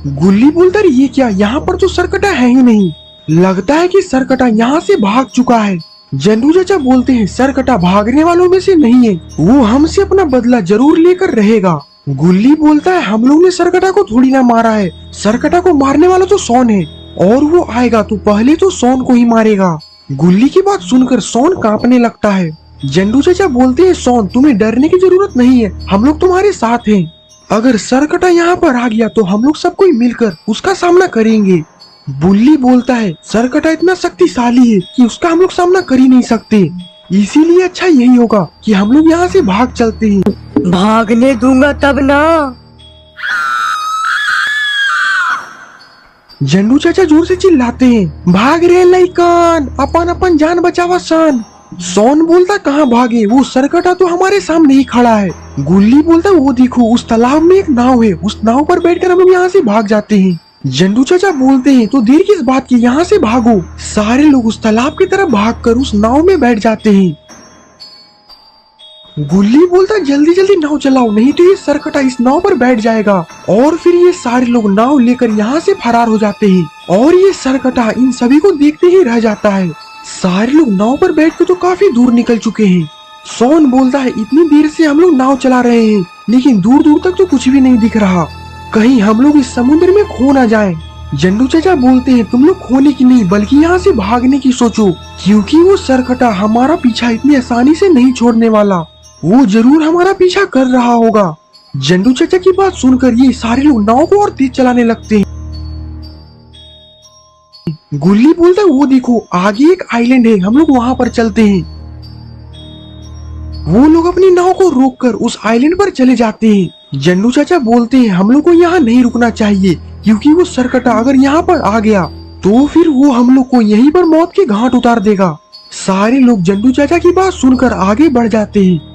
गुल्ली बोलता ये क्या, यहाँ पर तो सरकटा है ही नहीं, लगता है कि सरकटा यहाँ से भाग चुका है। जंडू चाचा बोलते हैं सरकटा भागने वालों में से नहीं है, वो हमसे अपना बदला जरूर लेकर रहेगा। गुल्ली बोलता है हम लोग ने सरकटा को थोड़ी ना मारा है, सरकटा को मारने वाला तो सोन है और वो आएगा तो पहले तो सोन को ही मारेगा। गुल्ली की बात सुनकर सोन कांपने लगता है। जंडू चाचा बोलते हैं सोन तुम्हें डरने की जरूरत नहीं है, हम लोग तुम्हारे साथ हैं। अगर सरकटा यहाँ पर आ गया तो हम लोग सब कोई मिलकर उसका सामना करेंगे। बुल्ली बोलता है सरकटा इतना शक्तिशाली है कि उसका हम लोग सामना कर ही नहीं सकते, इसीलिए अच्छा यही होगा कि हम लोग यहाँ से भाग चलते हैं। भागने दूंगा तब ना। जंडू चाचा जोर से चिल्लाते हैं भाग रे लइकन, अपन अपन जान बचावा सन। सोन बोलता कहाँ भागे, वो सरकटा तो हमारे सामने ही खड़ा है। गुल्ली बोलता वो देखो उस तालाब में एक नाव है, उस नाव पर बैठकर हम लोग यहाँ से भाग जाते हैं। जंडू चाचा बोलते हैं तो देर किस बात की, यहाँ से भागो। सारे लोग उस तालाब की तरफ भागकर उस नाव में बैठ जाते हैं। गुल्ली बोलता जल्दी जल्दी नाव चलाओ, नहीं तो ये सरकटा इस नाव पर बैठ जाएगा। और फिर ये सारे लोग नाव लेकर यहाँ से फरार हो जाते हैं और ये सरकटा इन सभी को देखते ही रह जाता है। सारे लोग नाव पर बैठकर तो काफी दूर निकल चुके हैं। सोन बोलता है इतनी देर से हम लोग नाव चला रहे हैं लेकिन दूर दूर तक तो कुछ भी नहीं दिख रहा, कहीं हम लोग इस समुद्र में खो ना जाएं। जंडू चाचा बोलते हैं तुम लोग खोने की नहीं बल्कि यहाँ से भागने की सोचो, क्योंकि वो सरकटा हमारा पीछा इतनी आसानी से नहीं छोड़ने वाला, वो जरूर हमारा पीछा कर रहा होगा। जंडू चाचा की बात सुनकर ये सारे लोग नाव को और तेज चलाने लगते हैं। गुल्ली बोलता है वो देखो आगे एक आइलैंड है, हम लोग वहाँ पर चलते हैं। वो लोग अपनी नाव को रोककर उस आइलैंड पर चले जाते हैं। जंडू चाचा बोलते हैं हम लोग को यहाँ नहीं रुकना चाहिए, क्योंकि वो सरकटा अगर यहाँ पर आ गया तो फिर वो हम लोग को यहीं पर मौत के घाट उतार देगा। सारे लोग जंडू चाचा की बात सुनकर आगे बढ़ जाते हैं।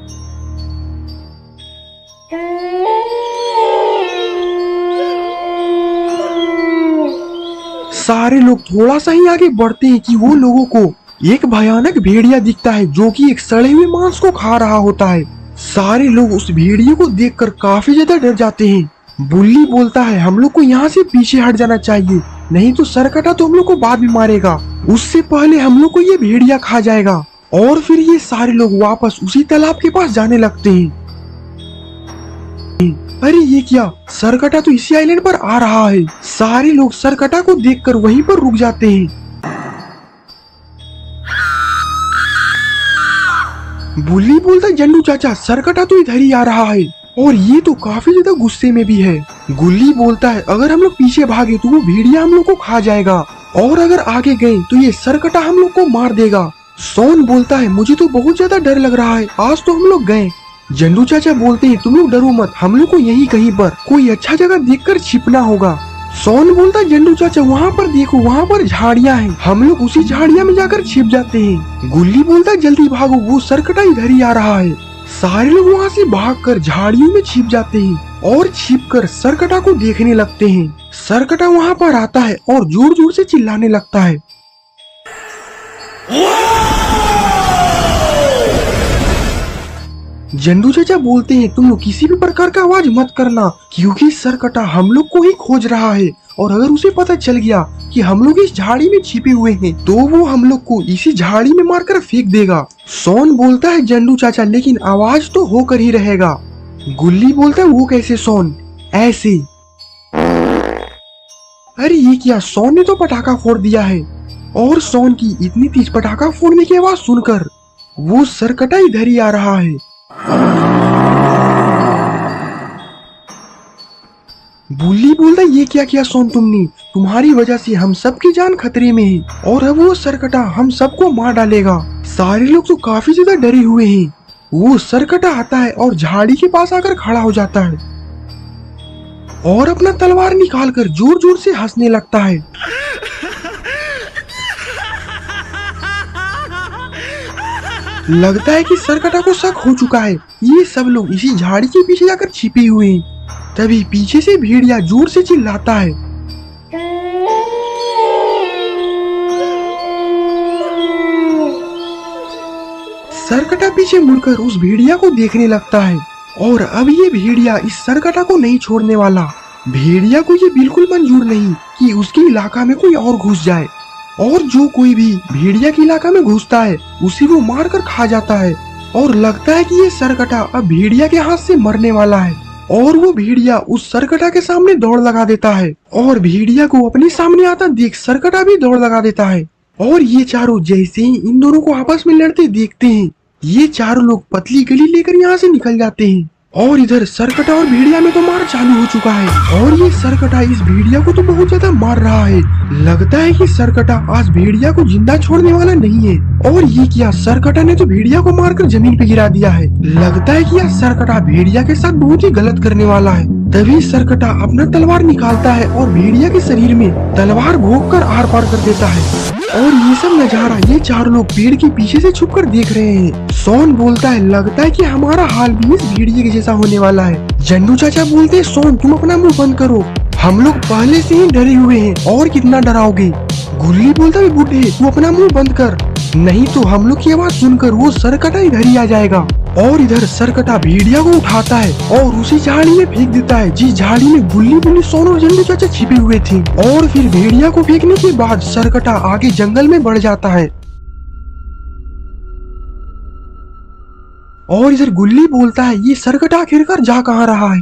सारे लोग थोड़ा सा ही आगे बढ़ते हैं कि वो लोगों को एक भयानक भेड़िया दिखता है जो कि एक सड़े हुए मांस को खा रहा होता है। सारे लोग उस भेड़िए को देखकर काफी ज्यादा डर जाते हैं। बुल्ली बोलता है हम लोग को यहाँ से पीछे हट जाना चाहिए, नहीं तो सरकटा तो हम लोग को बाद में मारेगा, उससे पहले हम लोग को ये भेड़िया खा जाएगा। और फिर ये सारे लोग वापस उसी तालाब के पास जाने लगते हैं। अरे ये क्या, सरकटा तो इसी आइलैंड पर आ रहा है। सारे लोग सरकटा को देखकर वहीं पर रुक जाते हैं। बुल्ली बोलता जंडू चाचा सरकटा तो इधर ही आ रहा है और ये तो काफी ज्यादा गुस्से में भी है। गुल्ली बोलता है अगर हम लोग पीछे भागे तो वो भेड़िया हम लोग को खा जाएगा और अगर आगे गए तो ये सरकटा हम लोग को मार देगा। सोन बोलता है मुझे तो बहुत ज्यादा डर लग रहा है, आज तो हम लोग गए। जंडू चाचा बोलते हैं तुम लोग डरो मत, हम लोग को यहीं कहीं पर कोई अच्छा जगह देखकर छिपना होगा। सोन बोलता जंडू चाचा वहाँ पर देखो, वहाँ पर झाड़ियाँ हैं, हम लोग उसी झाड़ियाँ में जाकर छिप जाते हैं। गुल्ली बोलता जल्दी भागो, वो सरकटा इधर ही आ रहा है। सारे लोग वहाँ से भागकर झाड़ियों में छिप जाते हैं और छिपकर सरकटा को देखने लगते हैं। सरकटा वहाँ पर आता है और जोर जोर से चिल्लाने लगता है। जंडू चाचा बोलते हैं तुम लोग किसी भी प्रकार का आवाज मत करना, क्योंकि सरकटा हम लोग को ही खोज रहा है और अगर उसे पता चल गया कि हम लोग इस झाड़ी में छिपे हुए हैं तो वो हम लोग को इसी झाड़ी में मारकर फेंक देगा। सोन बोलता है जंडू चाचा लेकिन आवाज तो होकर ही रहेगा। गुल्ली बोलता है वो कैसे सोन, ऐसे। अरे ये क्या, सोन ने तो पटाखा फोड़ दिया है। और सोन की इतनी तेज पटाखा फोड़ने की आवाज सुनकर वो सरकटा इधर ही आ रहा है। बुल्ली बोलता, ये क्या किया सोन तुमने? तुम्हारी वजह से हम सबकी जान खतरे में है और अब वो सरकटा हम सबको मार डालेगा। सारे लोग तो काफी ज्यादा डरे हुए हैं। वो सरकटा आता है और झाड़ी के पास आकर खड़ा हो जाता है और अपना तलवार निकालकर जोर जोर से हंसने लगता है। लगता है कि सरकटा को शक हो चुका है। ये सब लोग इसी झाड़ी के पीछे जाकर छिपे हुए हैं। तभी पीछे से भेड़िया जोर से चिल्लाता है। सरकटा पीछे मुड़कर उस भेड़िया को देखने लगता है और अब ये भेड़िया इस सरकटा को नहीं छोड़ने वाला। भेड़िया को ये बिल्कुल मंजूर नहीं कि उसके इलाका में कोई और घुस जाए और जो कोई भी भेड़िया के इलाका में घुसता है उसी को मार कर खा जाता है। और लगता है कि ये सरकटा अब भेड़िया के हाथ से मरने वाला है और वो भेड़िया उस सरकटा के सामने दौड़ लगा देता है और भेड़िया को अपने सामने आता देख सरकटा भी दौड़ लगा देता है। और ये चारों जैसे ही इन दोनों को आपस में लड़ते देखते हैं, ये चारों लोग पतली गली लेकर यहाँ से निकल जाते हैं। और इधर सरकटा और भेड़िया में तो मार चालू हो चुका है और ये सरकटा इस भेड़िया को तो बहुत ज्यादा मार रहा है। लगता है कि सरकटा आज भेड़िया को जिंदा छोड़ने वाला नहीं है। और ये क्या, सरकटा ने तो भेड़िया को मारकर जमीन पे गिरा दिया है। लगता है कि यह सरकटा भेड़िया के साथ बहुत ही गलत करने वाला है। तभी सरकटा अपना तलवार निकालता है और भेड़िया के शरीर में तलवार भोंक कर आर पार कर देता है। और ये सब नजारा ये चारों लोग पेड़ के पीछे से छुपकर देख रहे हैं। सोन बोलता है, लगता है कि हमारा हाल भी इस भेड़िए के जैसा होने वाला है। जंडू चाचा बोलते हैं, सोन तुम अपना मुंह बंद करो, हम लोग पहले से ही डरे हुए हैं और कितना डराओगे। गुल्ली बोलता है, बूढ़े तू अपना मुंह बंद कर, नहीं तो हम लोग की आवाज सुनकर वो सरकटा इधर ही आ जाएगा। और इधर सरकटा भेड़िया को उठाता है और उसी झाड़ी में फेंक देता है जिस झाड़ी में गुल्ली बुल्ली सोन और जंडू चाचा छिपे हुए थे। और फिर भेड़िया को फेंकने के बाद सरकटा आगे जंगल में बढ़ जाता है। और इधर गुल्ली बोलता है, ये सरकटा आखिरकार जा कहाँ रहा है?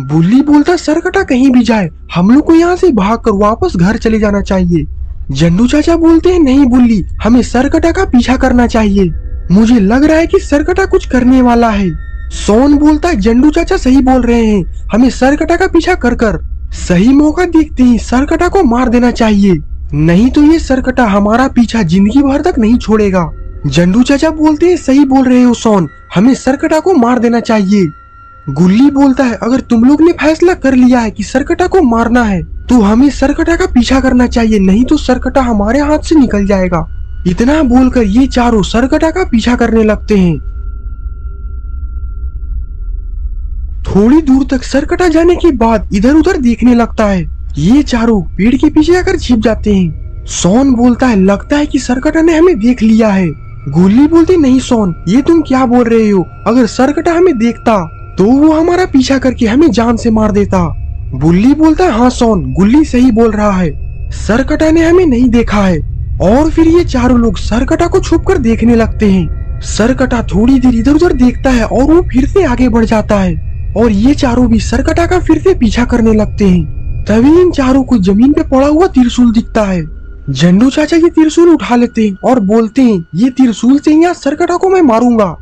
बुल्ली बोलता है, सरकटा कहीं भी जाए हम लोग को यहाँ से भागकर वापस घर चले जाना चाहिए। जंडू चाचा बोलते हैं, नहीं बुल्ली, हमें सरकटा का पीछा करना चाहिए, मुझे लग रहा है कि सरकटा कुछ करने वाला है। सोन बोलता है, जंडू चाचा सही बोल रहे हैं, हमें सरकटा का पीछा कर कर सही मौका देखते ही सरकटा को मार देना चाहिए, नहीं तो ये सरकटा हमारा पीछा जिंदगी भर तक नहीं छोड़ेगा। जंडू चाचा बोलते हैं, सही बोल रहे हो सोन, हमें सरकटा को मार देना चाहिए। गुल्ली बोलता है, अगर तुम लोग ने फैसला कर लिया है कि सरकटा को मारना है तो हमें सरकटा का पीछा करना चाहिए, नहीं तो सरकटा हमारे हाथ से निकल जाएगा। इतना बोलकर ये चारों सरकटा का पीछा करने लगते हैं। थोड़ी दूर तक सरकटा जाने के बाद इधर उधर देखने लगता है। ये चारों पेड़ के पीछे आकर छिप जाते हैं। सोन बोलता है, लगता है कि सरकटा ने हमें देख लिया है। गुल्ली बोलती, नहीं सोन, ये तुम क्या बोल रहे हो, अगर सरकटा हमें देखता तो वो हमारा पीछा करके हमें जान से मार देता। बुल्ली बोलता है, हाँ सोन, गुल्ली सही बोल रहा है, सरकटा ने हमें नहीं देखा है। और फिर ये चारों लोग सरकटा को छुपकर देखने लगते हैं। सरकटा थोड़ी देर इधर उधर देखता है और वो फिर से आगे बढ़ जाता है और ये चारों भी सरकटा का फिर से पीछा करने लगते हैं। तभी इन चारों को जमीन पे पड़ा हुआ त्रिशूल दिखता है। जंडू चाचा ये त्रिशूल उठा लेते हैं और बोलते हैं, ये त्रिशूल से यहाँ सरकटा को मैं मारूंगा,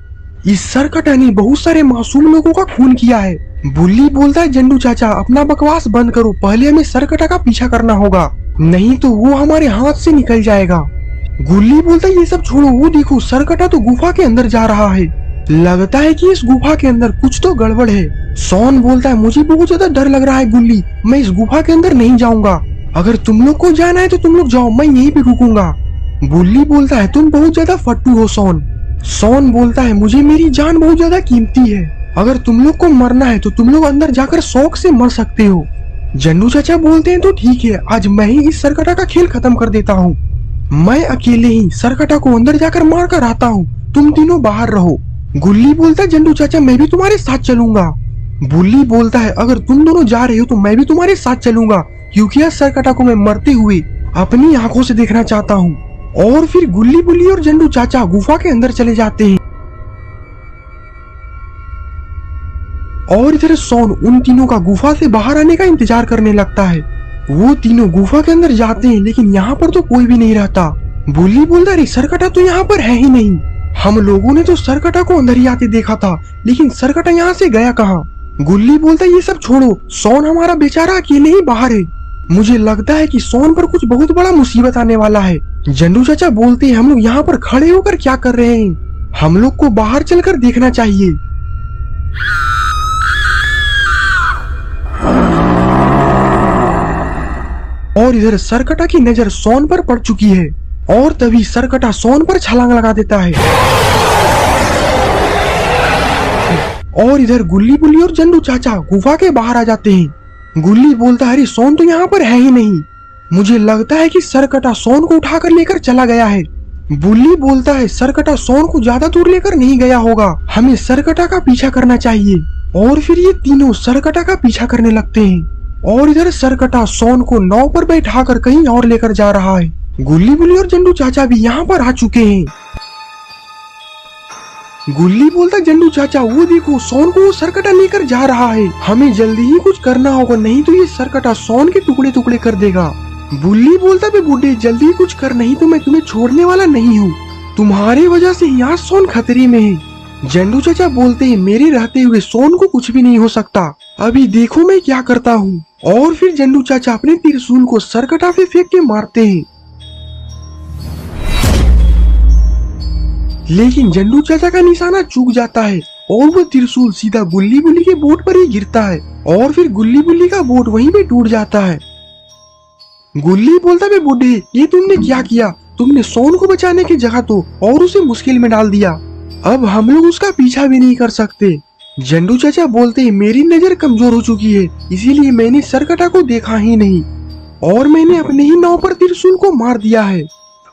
इस सरकटा ने बहुत सारे मासूम लोगों का खून किया है। बुल्ली बोलता है, जंडू चाचा अपना बकवास बंद करो, पहले हमें सरकटा का पीछा करना होगा, नहीं तो वो हमारे हाथ से निकल जाएगा। गुल्ली बोलता है, ये सब छोड़ो, वो देखो सरकटा तो गुफा के अंदर जा रहा है, लगता है कि इस गुफा के अंदर कुछ तो गड़बड़ है। सोन बोलता है, मुझे बहुत ज्यादा डर लग रहा है गुल्ली, मैं इस गुफा के अंदर नहीं जाऊंगा, अगर तुम लोग को जाना है तो तुम लोग जाओ, मैं यहीं पे रुकूंगा। बुल्ली बोलता है, तुम बहुत ज्यादा फट्टू हो सोन। सोन बोलता है, मुझे मेरी जान बहुत ज्यादा कीमती है, अगर तुम लोग को मरना है तो तुम लोग अंदर जाकर शौक से मर सकते हो। जंडू चाचा बोलते हैं, तो ठीक है, आज मैं ही इस सरकटा का खेल खत्म कर देता हूँ, मैं अकेले ही सरकटा को अंदर जाकर मार कर आता हूँ, तुम तीनों बाहर रहो। गुल्ली बोलता है, जंडू चाचा मैं भी तुम्हारे साथ चलूंगा। बुल्ली बोलता है, अगर तुम दोनों जा रहे हो तो मैं भी तुम्हारे साथ चलूंगा, क्योंकि इस सरकटा को मैं मरते हुए अपनी आंखों से देखना चाहता हूँ। और फिर गुल्ली बुल्ली और जंडू चाचा गुफा के अंदर चले जाते हैं। और इधर सोन उन तीनों का गुफा से बाहर आने का इंतजार करने लगता है। वो तीनों गुफा के अंदर जाते हैं, लेकिन यहाँ पर तो कोई भी नहीं रहता। बुल्ली बोलता अरे सरकटा तो यहाँ पर है ही नहीं। हम लोगों ने तो सरकटा को अंदर ही आते देखा था, लेकिन सरकटा यहाँ से गया कहाँ? गुल्ली बोलता ये सब छोड़ो, सोन हमारा बेचारा अकेले ही बाहर है। मुझे लगता है कि सोन पर कुछ बहुत बड़ा मुसीबत आने वाला है। जंडू चाचा बोलते हैं हम लोग यहाँ पर खड़े होकर क्या कर रहे हैं, हम लोग को बाहर चलकर देखना चाहिए। और इधर सरकटा की नजर सोन पर पड़ चुकी है और तभी सरकटा सोन पर छलांग लगा देता है। और इधर गुल्ली बुल्ली और जंडू चाचा गुफा के बाहर आ जाते हैं। गुल्ली बोलता है अरे सोन तो यहाँ पर है ही नहीं। मुझे लगता है कि सरकटा सोन को उठाकर लेकर चला गया है। बुल्ली बोलता है सरकटा सोन को ज्यादा दूर लेकर नहीं गया होगा, हमें सरकटा का पीछा करना चाहिए। और फिर ये तीनों सरकटा का पीछा करने लगते हैं और इधर सरकटा सोन को नाव पर बैठाकर कहीं और लेकर जा रहा है। गुल्ली बुल्ली और जंडू चाचा भी यहाँ पर आ चुके हैं। गुल्ली बोलता जंडू चाचा वो देखो सोन को वो सरकटा लेकर जा रहा है, हमें जल्दी ही कुछ करना होगा नहीं तो ये सरकटा सोन के टुकड़े टुकड़े कर देगा। बुल्ली बोलता बे बूढ़े जल्दी कुछ कर, नहीं तो मैं तुम्हें छोड़ने वाला नहीं हूँ, तुम्हारे वजह से यहाँ सोन खतरे में है। जंडू चाचा बोलते हैं मेरे रहते हुए सोन को कुछ भी नहीं हो सकता, अभी देखो मैं क्या करता हूँ। और फिर जंडू चाचा अपने त्रिशूल को सरकटा पे फेंक के मारते हैं, लेकिन जंडू चाचा का निशाना चूक जाता है और वो त्रिशूल सीधा गुल्ली बुल्ली के बोट पर ही गिरता है और फिर गुल्ली बुल्ली का बोट वहीं पे टूट जाता है। गुल्ली बोलता बे बूढ़े ये तुमने क्या किया, तुमने सोन को बचाने की जगह तो और उसे मुश्किल में डाल दिया, अब हम लोग उसका पीछा भी नहीं कर सकते। जंडू चाचा बोलते हैं मेरी नजर कमजोर हो चुकी है, इसीलिए मैंने सरकटा को देखा ही नहीं और मैंने अपने ही नाव पर त्रिशूल को मार दिया है।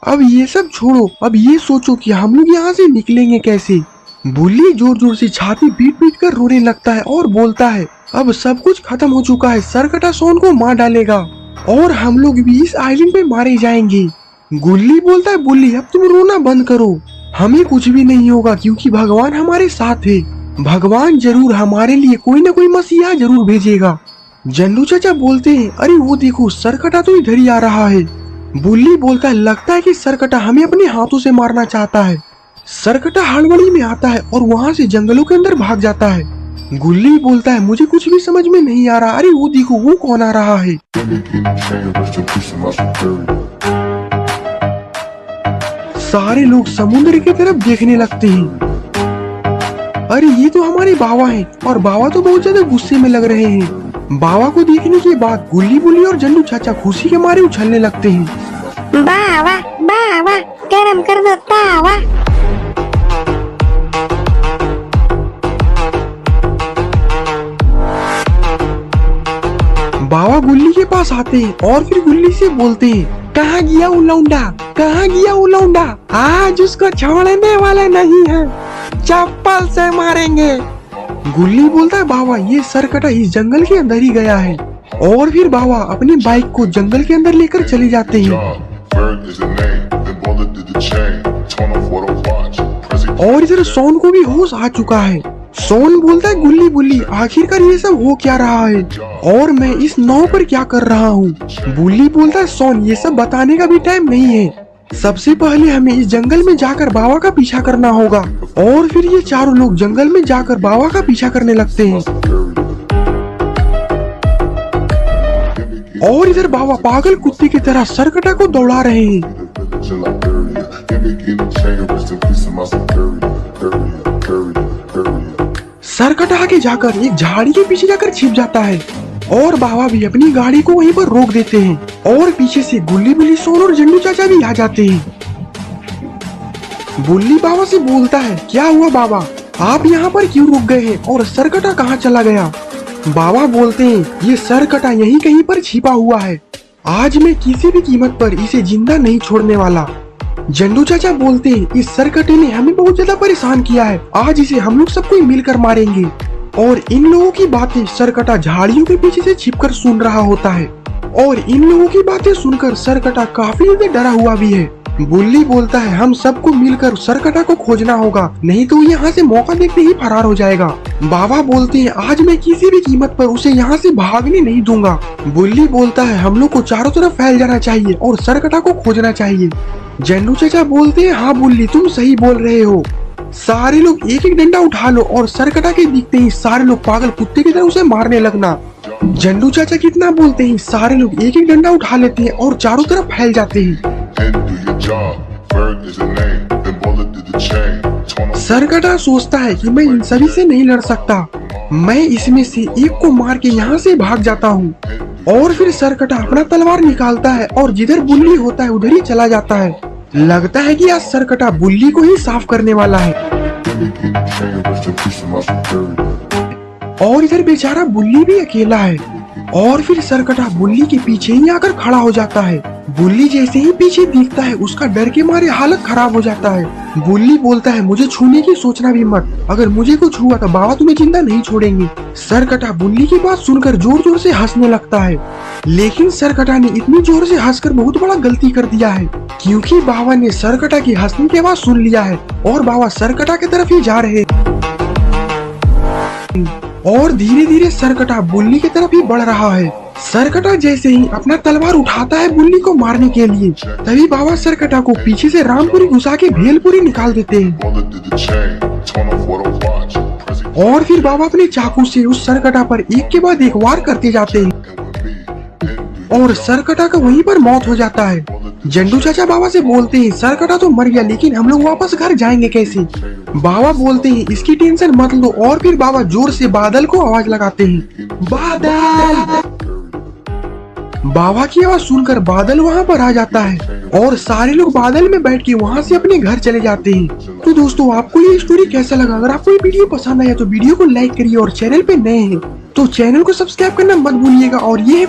अब ये सब छोड़ो, अब ये सोचो कि हम लोग यहाँ से निकलेंगे कैसे। बुल्ली जोर जोर से छाती पीट पीट कर रोने लगता है और बोलता है अब सब कुछ खत्म हो चुका है, सरकटा सोन को मार डालेगा और हम लोग भी इस आइलैंड पे मारे जाएंगे। गुल्ली बोलता है बुल्ली अब तुम रोना बंद करो, हमें कुछ भी नहीं होगा क्योंकि भगवान हमारे साथ है, भगवान जरूर हमारे लिए कोई न कोई मसीहा जरूर भेजेगा। जंडू चाचा बोलते हैं अरे वो देखो सरकटा तो इधर ही आ रहा है। बुल्ली बोलता है लगता है कि सरकटा हमें अपने हाथों से मारना चाहता है। सरकटा हड़बड़ी में आता है और वहाँ से जंगलों के अंदर भाग जाता है। गुल्ली बोलता है मुझे कुछ भी समझ में नहीं आ रहा, अरे वो देखो वो कौन आ रहा है। सारे लोग समुद्र की तरफ देखने लगते हैं। अरे ये तो हमारे बाबा हैं और बाबा तो बहुत ज्यादा गुस्से में लग रहे हैं। बाबा को देखने के बाद गुल्ली बुल्ली और जंडू चाचा खुशी के मारे उछलने लगते हैं। बाबा बाबा गरम कर दो तावा। बाबा गुल्ली के पास आते हैं और फिर गुल्ली से बोलते हैं कहाँ गया वो लौंडा, कहाँ गया वो लौंडा, आज उसको छोड़ने वाला नहीं है, चप्पल से मारेंगे। गुल्ली बोलता है बाबा ये सरकटा इस जंगल के अंदर ही गया है और फिर बाबा अपनी बाइक को जंगल के अंदर लेकर चले जाते हैं। और इधर सोन को भी होश आ चुका है। सोन बोलता है गुल्ली बुल्ली आखिरकार ये सब हो क्या रहा है और मैं इस नाव पर क्या कर रहा हूँ। बुल्ली बोलता है सोन ये सब बताने का भी टाइम नहीं है, सबसे पहले हमें इस जंगल में जाकर बाबा का पीछा करना होगा। और फिर ये चारों लोग जंगल में जाकर बाबा का पीछा करने लगते हैं और इधर बाबा पागल कुत्ते की तरह सरकटा को दौड़ा रहे हैं। सरकटा आगे जाकर एक झाड़ी के पीछे जाकर छिप जाता है और बाबा भी अपनी गाड़ी को वहीं पर रोक देते हैं और पीछे से गुल्ली बुल्ली सोन और जंडू चाचा भी आ जाते हैं। बुल्ली बाबा से बोलता है क्या हुआ बाबा, आप यहाँ पर क्यों रुक गए हैं और सरकटा कहाँ चला गया। बाबा बोलते हैं ये सरकटा यहीं कहीं पर छिपा हुआ है, आज मैं किसी भी कीमत पर इसे जिंदा नहीं छोड़ने वाला। जंडू चाचा बोलते हैं इस सरकटे ने हमें बहुत ज्यादा परेशान किया है, आज इसे हम लोग सबको मिलकर मारेंगे। और इन लोगों की बातें सरकटा झाड़ियों के पीछे से छिपकर सुन रहा होता है और इन लोगों की बातें सुनकर सरकटा काफी ज्यादा डरा हुआ भी है। बुल्ली बोलता है हम सबको मिलकर सरकटा को खोजना होगा, नहीं तो यहाँ से मौका देखते ही फरार हो जाएगा। बाबा बोलते हैं आज मैं किसी भी कीमत पर उसे यहाँ से भागने नहीं दूंगा। बुल्ली बोलता है हम लोग को चारों तरफ फैल जाना चाहिए और सरकटा को खोजना चाहिए। जन्नू चाचा बोलते हैं हाँ बुल्ली तुम सही बोल रहे हो, सारे लोग एक एक डंडा उठा लो और सरकटा के दिखते ही सारे लोग पागल कुत्ते की तरह उसे मारने लगना। जन्नू चाचा कितना बोलते हैं सारे लोग एक एक डंडा उठा लेते हैं और चारों तरफ फैल जाते हैं। सरकटा सोचता है कि मैं इन सभी से नहीं लड़ सकता, मैं इसमें से एक को मार के यहाँ से भाग जाता हूँ। और फिर सरकटा अपना तलवार निकालता है और जिधर बुल्ली होता है उधर ही चला जाता है। लगता है कि आज सरकटा बुल्ली को ही साफ करने वाला है। और इधर बेचारा बुल्ली भी अकेला है। और फिर सरकटा बुल्ली के पीछे ही आकर खड़ा हो जाता है। बुल्ली जैसे ही पीछे दिखता है उसका डर के मारे हालत खराब हो जाता है। बुल्ली बोलता है मुझे छूने की सोचना भी मत, अगर मुझे कुछ हुआ तो बाबा तुम्हें जिंदा नहीं छोड़ेंगे। सरकटा बुल्ली की बात सुनकर जोर जोर से हंसने लगता है, लेकिन सरकटा ने इतनी जोर से हंसकर बहुत बड़ा गलती कर दिया है, क्योंकि बाबा ने सरकटा की हंसने की आवाज सुन लिया है और बाबा सरकटा की तरफ ही जा रहे हैं। और धीरे धीरे सरकटा बुल्ली की तरफ ही बढ़ रहा है। सरकटा जैसे ही अपना तलवार उठाता है बुल्ली को मारने के लिए, तभी बाबा सरकटा को पीछे से रामपुरी घुसा के भेलपुरी निकाल देते हैं। और फिर बाबा अपने चाकू से उस सरकटा पर एक के बाद एक वार करते जाते हैं और सरकटा का वहीं पर मौत हो जाता है। जंडू चाचा बाबा से बोलते हैं सरकटा तो मर गया, लेकिन हम लोग वापस घर जाएंगे कैसे? बाबा बोलते हैं इसकी टेंशन मत लो। और फिर बाबा जोर से बादल को आवाज लगाते हैं, बादल। बाबा की आवाज सुनकर बादल वहाँ पर आ जाता है और सारे लोग बादल में बैठ के वहाँ से अपने घर चले जाते हैं। तो दोस्तों आपको ये स्टोरी कैसा लगा? अगर आपको ये वीडियो पसंद आया तो वीडियो को लाइक करिए और चैनल पे नए हैं तो चैनल को सब्सक्राइब करना मत भूलिएगा। और ये